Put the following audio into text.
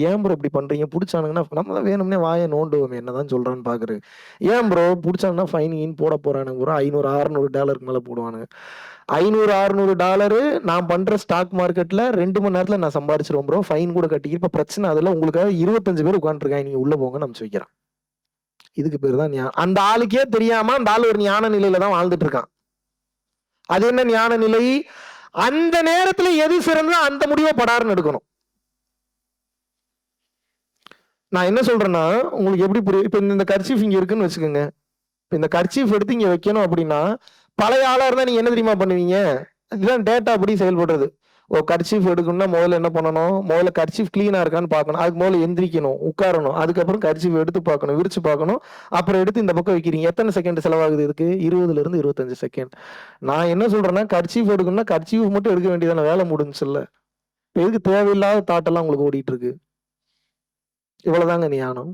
ஏன் ப்ரோ இப்படி பண்றீங்க? புடிச்சானுங்கன்னா நம்ம தான் வேணும்னே வாய நோண்டுவோமே என்னதான் சொல்றான்னு பாக்குறது. ஏன் ப்ரோ புடிச்சாங்கன்னா ஃபைன் கீன் போட போறானுங்க ப்ரோ. $500, $600 மேல போடுவானுங்க. $500, $600 நான் பண்ற ஸ்டாக் மார்க்கெட்ல 2 மணி நேரத்துல நான் சம்பாரிச்சுருவேன் ப்ரோ. ஃபைன் கூட கட்டி இப்ப பிரச்சனை அதுல உங்களுக்காக 25 பேர் உட்கார்ந்துருக்காங்க. நீங்க உள்ள போங்கன்னு அனுப்பிச்சு வைக்கிறான். இதுக்கு பேரு தான் அந்த ஆளுக்கே தெரியாம அந்த ஆள் ஒரு ஞான நிலையில தான் வாழ்ந்துட்டு இருக்கான். அது என்ன ஞான நிலை? அந்த நேரத்துல எது சிறந்தோ அந்த முடிவை படாருன்னு எடுக்கணும். நான் என்ன சொல்றேன்னா உங்களுக்கு எப்படி புரியும்? இப்ப இந்த கர்ச்சீஃப் இங்க இருக்குன்னு வச்சுக்கோங்க. இந்த கர்ச்சீஃப் எடுத்து இங்க வைக்கணும் அப்படின்னா பழைய ஆளா இருந்தா நீங்க என்ன தெரியுமா பண்ணுவீங்க? இதுதான் டேட்டா அப்படி செயல்படுறது. கர்ச்சீஃப் எடுக்கணும்னா முதல்ல என்ன பண்ணணும்? முதல்ல கர்ச்சீஃப் கிளீனா இருக்கான்னு பார்க்கணும். அதுக்கு முதல்ல எந்திரிக்கணும், உட்காரணும். அதுக்கப்புறம் கர்ச்சீஃப் எடுத்து பார்க்கணும், விரிச்சு பார்க்கணும். அப்புறம் எடுத்து இந்த பக்கம் வைக்கிறீங்க. எத்தனை செகண்ட் செலவாகுது இதுக்கு? 20 25 செகண்ட். நான் என்ன சொல்றேன்னா கர்ச்சீஃப் எடுக்கணும்னா கர்ச்சீஃப் மட்டும் எடுக்க வேண்டியதான, வேலை முடிஞ்சுல்ல. எதுக்கு தேவையில்லாத தாட் எல்லாம் உங்களுக்கு ஓடிட்டு இருக்கு? இவ்வளவுதாங்க ஞானம்.